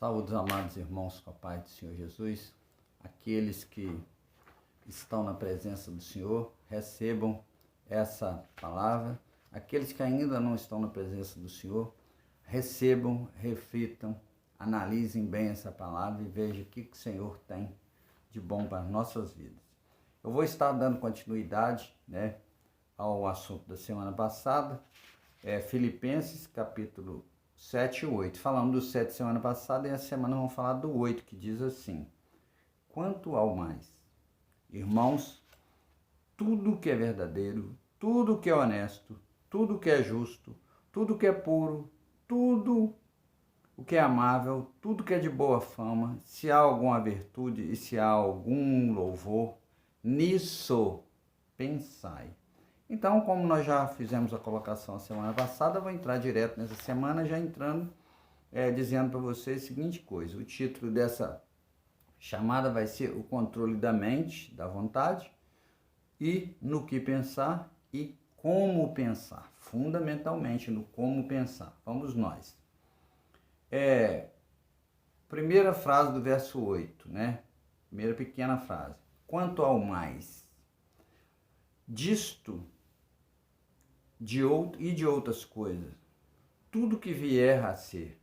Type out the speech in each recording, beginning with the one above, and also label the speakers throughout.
Speaker 1: Saúde, amados irmãos, com a paz do Senhor Jesus. Aqueles que estão na presença do Senhor, recebam essa palavra. Aqueles que ainda não estão na presença do Senhor, recebam, reflitam, analisem bem essa palavra e vejam o que o Senhor tem de bom para as nossas vidas. Eu vou estar dando continuidade, ao assunto da semana passada, Filipenses, capítulo 7 e 8. Falamos do 7 semana passada e essa semana vamos falar do 8, que diz assim: quanto ao mais, irmãos, tudo que é verdadeiro, tudo que é honesto, tudo que é justo, tudo que é puro, tudo o que é amável, tudo que é de boa fama, se há alguma virtude e se há algum louvor, nisso pensai. Então, como nós já fizemos a colocação a semana passada, eu vou entrar direto nessa semana, já entrando, dizendo para vocês a seguinte coisa: o título dessa chamada vai ser o controle da mente, da vontade, e no que pensar e como pensar, fundamentalmente no como pensar. Vamos nós. Primeira frase do verso 8, Primeira pequena frase. Quanto ao mais, disto de outras coisas, tudo que vier a ser,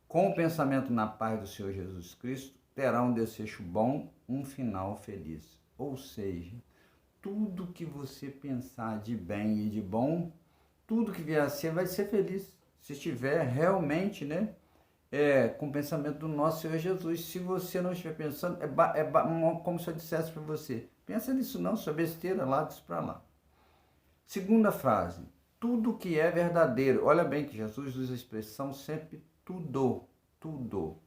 Speaker 1: com o pensamento na paz do Senhor Jesus Cristo, terá um desfecho bom, um final feliz. Ou seja, tudo que você pensar de bem e de bom, tudo que vier a ser vai ser feliz. Se estiver realmente, com o pensamento do nosso Senhor Jesus. Se você não estiver pensando, como se eu dissesse para você: pensa nisso não, sua besteira, lá disso para lá. Segunda frase, tudo que é verdadeiro. Olha bem que Jesus usa a expressão sempre tudo. O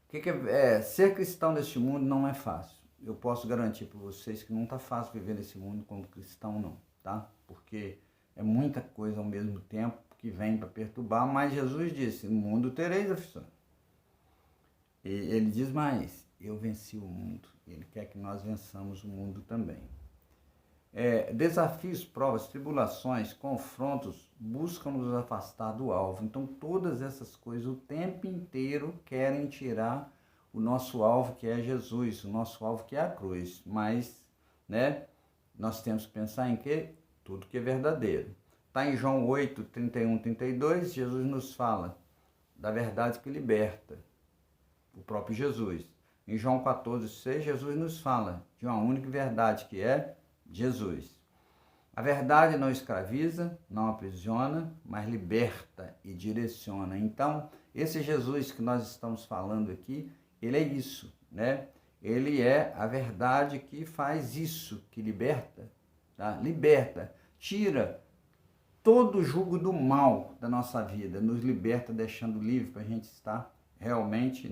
Speaker 1: que é ser cristão neste mundo não é fácil. Eu posso garantir para vocês que não está fácil viver nesse mundo como cristão não, tá? Porque é muita coisa ao mesmo tempo que vem para perturbar, mas Jesus disse: no mundo tereis aflições. E ele diz mais: eu venci o mundo. Ele quer que nós vençamos o mundo também. Desafios, provas, tribulações, confrontos buscam nos afastar do alvo. Então todas essas coisas o tempo inteiro querem tirar o nosso alvo, que é Jesus, o nosso alvo, que é a cruz. Mas, nós temos que pensar em quê? Tudo que é verdadeiro. Está em João 8, 31, 32, Jesus nos fala da verdade que liberta, o próprio Jesus. Em João 14, 6, Jesus nos fala de uma única verdade, que é Jesus. A verdade não escraviza, não aprisiona, mas liberta e direciona. Então, esse Jesus que nós estamos falando aqui, ele é isso, Ele é a verdade que faz isso, que liberta, tá? Liberta, tira todo o jugo do mal da nossa vida, nos liberta, deixando livre para a gente estar realmente,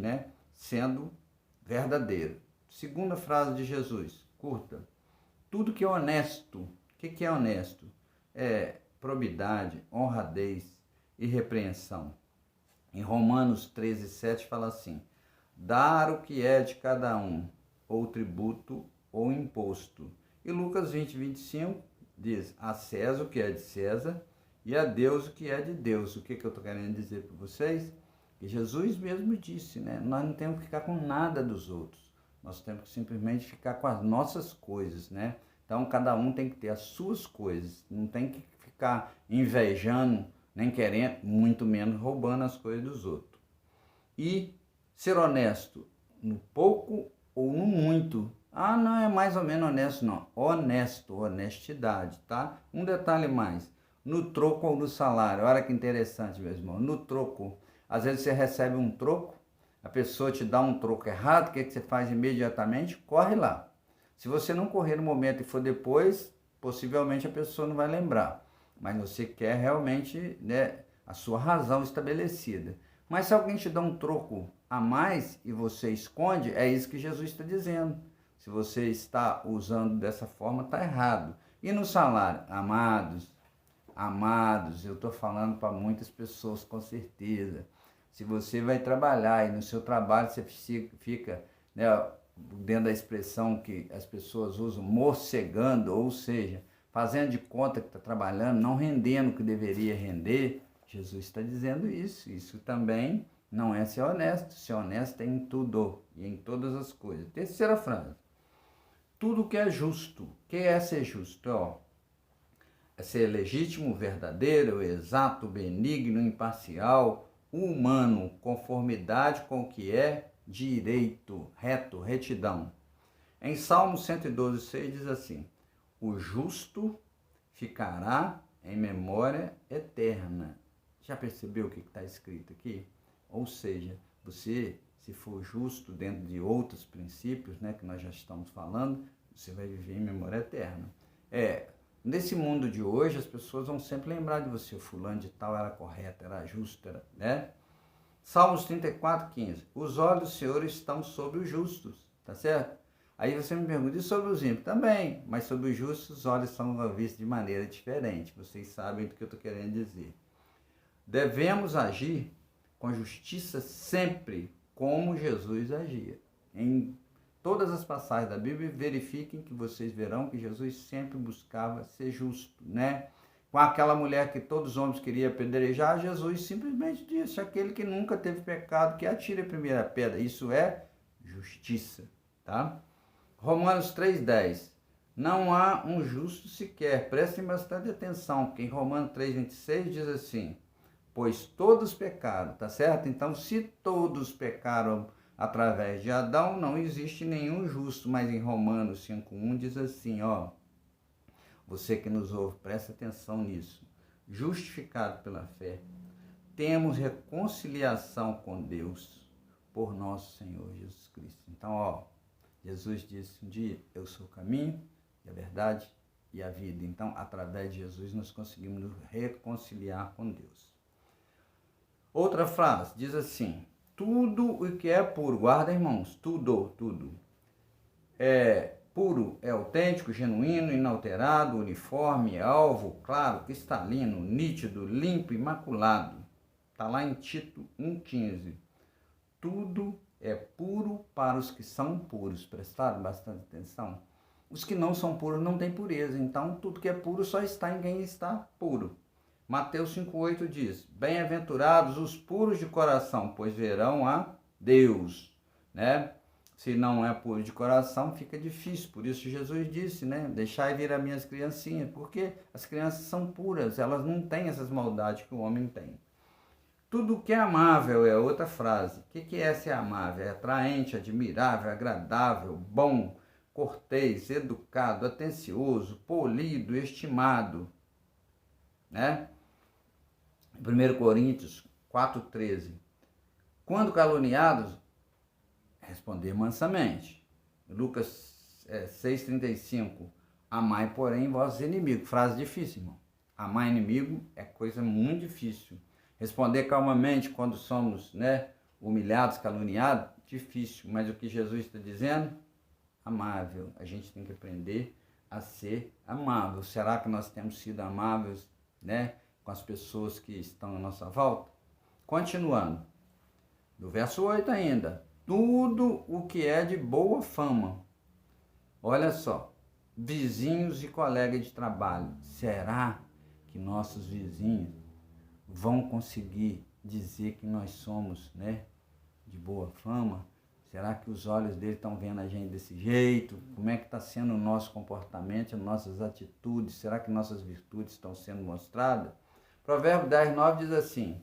Speaker 1: sendo verdadeiro. Segunda frase de Jesus, curta. Tudo que é honesto. O que é honesto? É probidade, honradez, irrepreensão. Em Romanos 13, 7 fala assim: dar o que é de cada um, ou tributo ou imposto. E Lucas 20, 25 diz: a César o que é de César e a Deus o que é de Deus. O que eu estou querendo dizer para vocês? Que Jesus mesmo disse, nós não temos que ficar com nada dos outros. Nós temos que simplesmente ficar com as nossas coisas, Então, cada um tem que ter as suas coisas. Não tem que ficar invejando, nem querendo, muito menos roubando as coisas dos outros. E ser honesto no pouco ou no muito. Ah, não é mais ou menos honesto, não. Honesto, honestidade, tá? Um detalhe mais. No troco ou no salário. Olha que interessante, meu irmão. No troco. Às vezes você recebe um troco, a pessoa te dá um troco errado, o que você faz imediatamente? Corre lá. Se você não correr no momento e for depois, possivelmente a pessoa não vai lembrar. Mas você quer realmente, a sua razão estabelecida. Mas se alguém te dá um troco a mais e você esconde, é isso que Jesus está dizendo. Se você está usando dessa forma, está errado. E no salário? Amados, eu estou falando para muitas pessoas com certeza. Se você vai trabalhar e no seu trabalho você fica, dentro da expressão que as pessoas usam, morcegando, ou seja, fazendo de conta que está trabalhando, não rendendo o que deveria render, Jesus está dizendo isso. Isso também não é ser honesto é em tudo e em todas as coisas. Terceira frase, tudo que é justo. O que é ser justo? É ser legítimo, verdadeiro, exato, benigno, imparcial, humano, conformidade com o que é direito, reto, retidão. Em Salmo 112,6 diz assim, o justo ficará em memória eterna. Já percebeu o que está escrito aqui? Ou seja, você, se for justo dentro de outros princípios, né, que nós já estamos falando, você vai viver em memória eterna. Nesse mundo de hoje, as pessoas vão sempre lembrar de você, fulano de tal era correto, era justo, né? Salmos 34,15. Os olhos do Senhor estão sobre os justos, tá certo? Aí você me pergunta, e sobre os ímpios? Também, mas sobre os justos, os olhos são vistos de maneira diferente. Vocês sabem do que eu estou querendo dizer. Devemos agir com justiça sempre, como Jesus agia. Em todas as passagens da Bíblia, verifiquem que vocês verão que Jesus sempre buscava ser justo, né? Com aquela mulher que todos os homens queriam apedrejar, Jesus simplesmente disse, aquele que nunca teve pecado, que atire a primeira pedra. Isso é justiça, tá? Romanos 3,10. Não há um justo sequer. Prestem bastante atenção, porque em Romanos 3,26 diz assim, pois todos pecaram, tá certo? Então, se todos pecaram através de Adão, não existe nenhum justo, mas em Romanos 5,1 diz assim, você que nos ouve, presta atenção nisso. Justificado pela fé, temos reconciliação com Deus por nosso Senhor Jesus Cristo. Então, Jesus disse um dia, eu sou o caminho, a verdade e a vida. Então, através de Jesus, nós conseguimos nos reconciliar com Deus. Outra frase diz assim, tudo o que é puro, guarda, irmãos, tudo é puro, é autêntico, genuíno, inalterado, uniforme, alvo, claro, cristalino, nítido, limpo, imaculado. Está lá em Tito 1,15. Tudo é puro para os que são puros. Prestaram bastante atenção? Os que não são puros não têm pureza. Então, tudo que é puro só está em quem está puro. Mateus 5,8 diz, bem-aventurados os puros de coração, pois verão a Deus, né? Se não é puro de coração, fica difícil. Por isso Jesus disse, né? Deixai vir as minhas criancinhas, porque as crianças são puras, elas não têm essas maldades que o homem tem. Tudo que é amável é outra frase. O que é ser amável? É atraente, admirável, agradável, bom, cortês, educado, atencioso, polido, estimado, né? 1 Coríntios 4,13. Quando caluniados, responder mansamente. Lucas 6,35. Amai, porém, vossos inimigos. Frase difícil, irmão. Amar inimigo é coisa muito difícil. Responder calmamente quando somos, né, humilhados, caluniados, difícil. Mas o que Jesus está dizendo? Amável. A gente tem que aprender a ser amável. Será que nós temos sido amáveis, né, com as pessoas que estão à nossa volta? Continuando. No verso 8 ainda. Tudo o que é de boa fama. Olha só. Vizinhos e colegas de trabalho. Será que nossos vizinhos vão conseguir dizer que nós somos, né, de boa fama? Será que os olhos dele estão vendo a gente desse jeito? Como é que está sendo o nosso comportamento, as nossas atitudes? Será que nossas virtudes estão sendo mostradas? Provérbio 10,9 diz assim,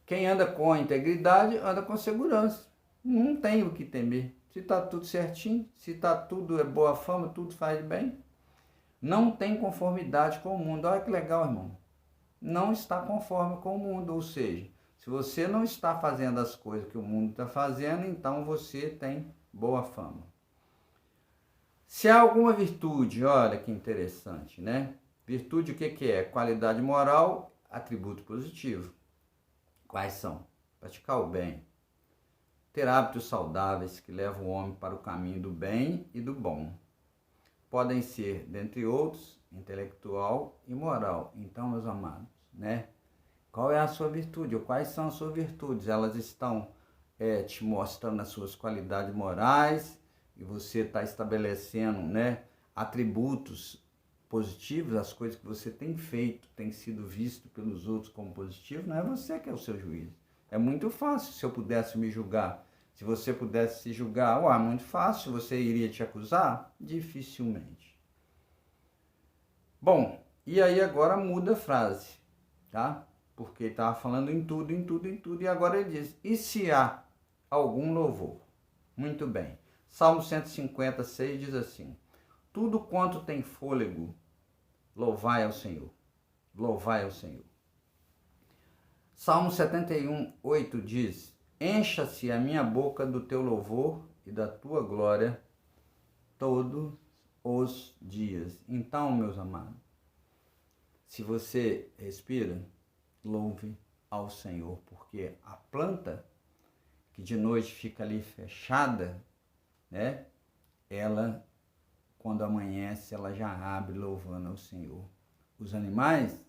Speaker 1: quem anda com integridade, anda com segurança. Não tem o que temer. Se está tudo certinho, se está tudo boa fama, tudo faz bem. Não tem conformidade com o mundo. Olha que legal, irmão. Não está conforme com o mundo, ou seja, se você não está fazendo as coisas que o mundo está fazendo, então você tem boa fama. Se há alguma virtude, olha que interessante, né? Virtude o que é? Qualidade moral, atributo positivo. Quais são? Praticar o bem. Ter hábitos saudáveis que levam o homem para o caminho do bem e do bom. Podem ser, dentre outros, intelectual e moral. Então, meus amados, né? Qual é a sua virtude? Ou quais são as suas virtudes? Elas estão te mostrando as suas qualidades morais e você está estabelecendo, né, atributos positivos, as coisas que você tem feito, tem sido visto pelos outros como positivo, não é você que é o seu juiz. É muito fácil se eu pudesse me julgar. Se você pudesse se julgar, muito fácil, você iria te acusar? Dificilmente. Bom, e aí agora muda a frase, tá? Porque ele estava falando em tudo, em tudo, em tudo, e agora ele diz, e se há algum louvor? Muito bem. Salmo 156 diz assim, tudo quanto tem fôlego, louvai ao Senhor. Louvai ao Senhor. Salmo 71, 8 diz, encha-se a minha boca do teu louvor e da tua glória todos os dias. Então, meus amados, se você respira, louve ao Senhor, porque a planta que de noite fica ali fechada, né? Ela, quando amanhece, ela já abre louvando ao Senhor. Os animais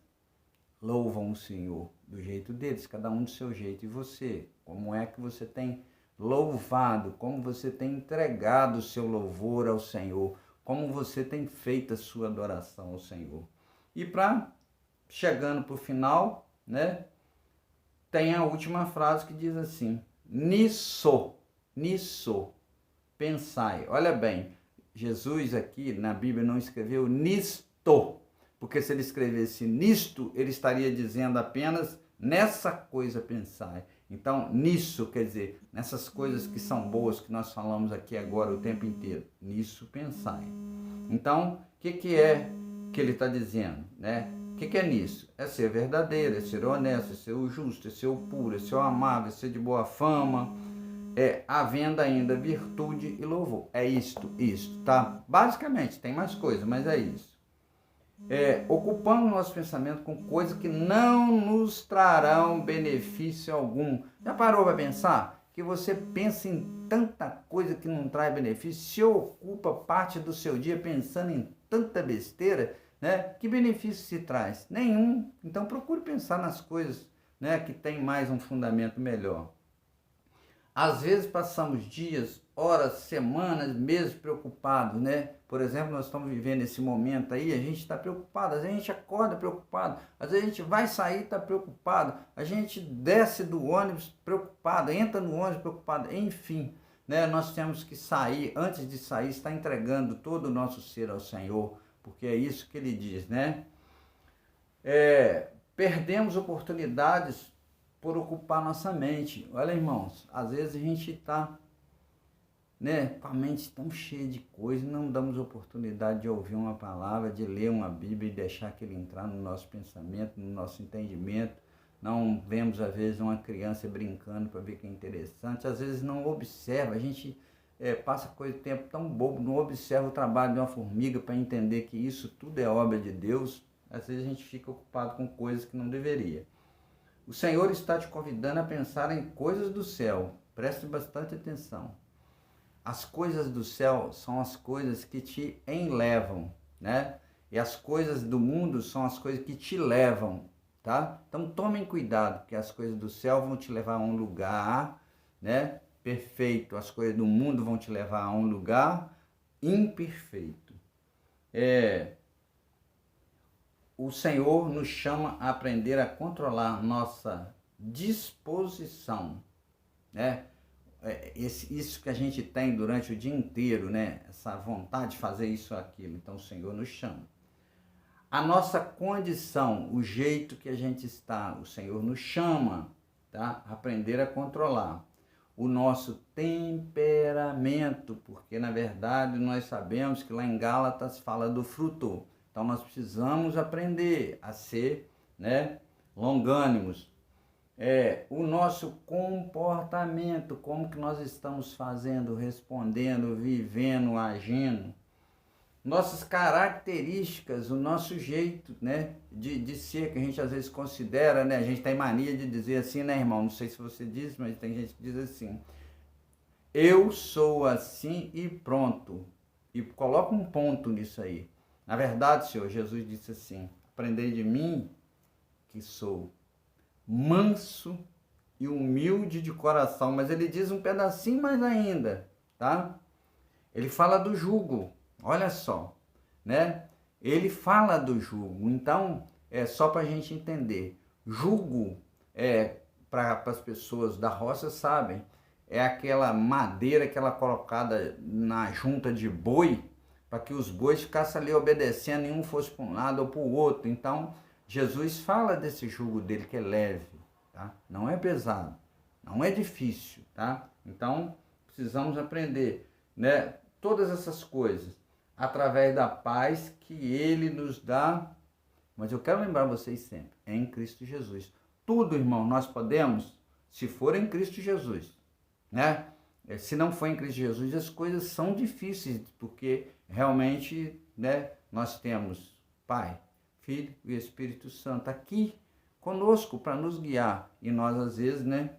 Speaker 1: louvam o Senhor do jeito deles, cada um do seu jeito. E você, como é que você tem louvado, como você tem entregado o seu louvor ao Senhor, como você tem feito a sua adoração ao Senhor? E chegando para o final, né, tem a última frase que diz assim, nisso, pensai. Olha bem, Jesus aqui na Bíblia não escreveu nisto, porque se ele escrevesse nisto, ele estaria dizendo apenas nessa coisa pensai. Então, nisso, quer dizer, nessas coisas que são boas, que nós falamos aqui agora o tempo inteiro, nisso pensai. Então, o que é que ele está dizendo, né? O que é nisso? É ser verdadeiro, é ser honesto, é ser o justo, é ser o puro, é ser o amável, é ser de boa fama, havendo ainda virtude e louvor. É isto, tá? Basicamente, tem mais coisa, mas é isso. Ocupando o nosso pensamento com coisas que não nos trarão benefício algum. Já parou para pensar? Que você pensa em tanta coisa que não traz benefício, se ocupa parte do seu dia pensando em tanta besteira, né? Que benefício se traz? Nenhum. Então procure pensar nas coisas, né, que tem mais um fundamento melhor. Às vezes passamos dias, horas, semanas, meses preocupados, né? Por exemplo, nós estamos vivendo esse momento aí, a gente está preocupado, às vezes a gente acorda preocupado, às vezes a gente vai sair, está preocupado, a gente desce do ônibus preocupado, entra no ônibus preocupado, enfim, né? Nós temos que sair, antes de sair, estar entregando todo o nosso ser ao Senhor, porque é isso que ele diz, né? Perdemos oportunidades por ocupar nossa mente. Olha, irmãos, às vezes a gente está, né, com a mente tão cheia de coisa, não damos oportunidade de ouvir uma palavra, de ler uma Bíblia e deixar aquilo entrar no nosso pensamento, no nosso entendimento. Não vemos, às vezes, uma criança brincando para ver que é interessante. Às vezes não observa, a gente passa coisa de tempo tão bobo, não observa o trabalho de uma formiga para entender que isso tudo é obra de Deus. Às vezes a gente fica ocupado com coisas que não deveria. O Senhor está te convidando a pensar em coisas do céu. Preste bastante atenção. As coisas do céu são as coisas que te enlevam, né? E as coisas do mundo são as coisas que te levam, tá? Então tomem cuidado, porque as coisas do céu vão te levar a um lugar, né, perfeito. As coisas do mundo vão te levar a um lugar imperfeito. O Senhor nos chama a aprender a controlar nossa disposição, né? Isso que a gente tem durante o dia inteiro, né? Essa vontade de fazer isso ou aquilo. Então o Senhor nos chama. A nossa condição, o jeito que a gente está, o Senhor nos chama, tá? Aprender a controlar. O nosso temperamento, porque na verdade nós sabemos que lá em Gálatas fala do fruto. Então nós precisamos aprender a ser, né, longânimos. O nosso comportamento, como que nós estamos fazendo, respondendo, vivendo, agindo. Nossas características, o nosso jeito, né, de ser, que a gente às vezes considera, né, a gente tem mania de dizer assim, né, irmão? Não sei se você diz, mas tem gente que diz assim, eu sou assim e pronto. E coloca um ponto nisso aí. Na verdade, Senhor, Jesus disse assim, aprendei de mim, que sou manso e humilde de coração. Mas ele diz um pedacinho mais ainda, tá? Ele fala do jugo, olha só, né? ele fala do jugo. Então, é só para a gente entender. Jugo, para as pessoas da roça sabem, é aquela madeira que ela é colocada na junta de boi, para que os bois ficassem ali obedecendo e um fosse para um lado ou para o outro. Então, Jesus fala desse jugo dele que é leve, tá? Não é pesado, não é difícil, tá? Então, precisamos aprender, né, todas essas coisas através da paz que ele nos dá. Mas eu quero lembrar vocês sempre, é em Cristo Jesus. Tudo, irmão, nós podemos, se for em Cristo Jesus, né? Se não for em Cristo Jesus, as coisas são difíceis, porque realmente, né, nós temos Pai, Filho e Espírito Santo aqui conosco para nos guiar. E nós, às vezes, né,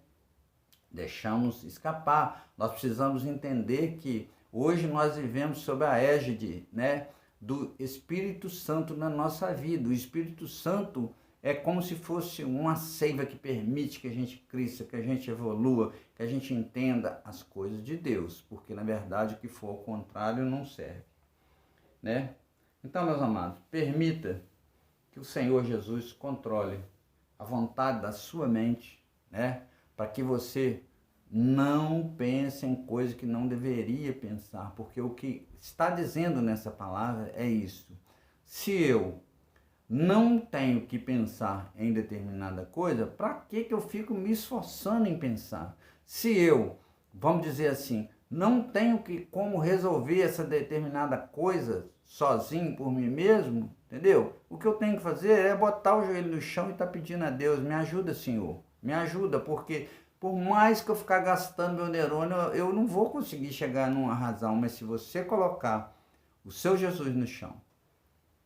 Speaker 1: deixamos escapar. Nós precisamos entender que hoje nós vivemos sob a égide, né, do Espírito Santo na nossa vida. O Espírito Santo é como se fosse uma seiva que permite que a gente cresça, que a gente evolua, que a gente entenda as coisas de Deus, porque na verdade o que for ao contrário não serve, né? Então, meus amados, permita que o Senhor Jesus controle a vontade da sua mente, né? Para que você não pense em coisas que não deveria pensar, porque o que está dizendo nessa palavra é isso. Se eu não tenho que pensar em determinada coisa, para que eu fico me esforçando em pensar? Se eu, vamos dizer assim, não tenho como resolver essa determinada coisa sozinho, por mim mesmo, entendeu? O que eu tenho que fazer é botar o joelho no chão e estar pedindo a Deus, me ajuda, Senhor, me ajuda, porque por mais que eu ficar gastando meu neurônio, eu não vou conseguir chegar numa razão, mas se você colocar o seu Jesus no chão,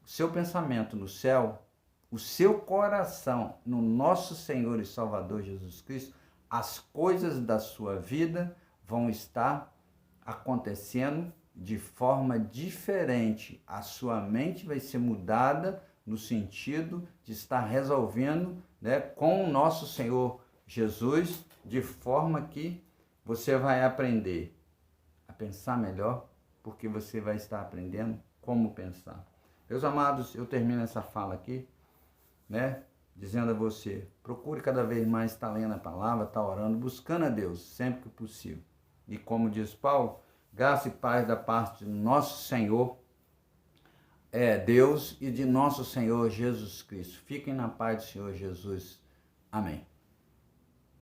Speaker 1: o seu pensamento no céu, o seu coração no nosso Senhor e Salvador Jesus Cristo, as coisas da sua vida vão estar acontecendo de forma diferente. A sua mente vai ser mudada no sentido de estar resolvendo, né, com o nosso Senhor Jesus, de forma que você vai aprender a pensar melhor, porque você vai estar aprendendo como pensar. Meus amados, eu termino essa fala aqui, né, dizendo a você, procure cada vez mais estar lendo a palavra, estar orando, buscando a Deus, sempre que possível. E como diz Paulo, graça e paz da parte do nosso Senhor, Deus e de nosso Senhor Jesus Cristo. Fiquem na paz do Senhor Jesus. Amém.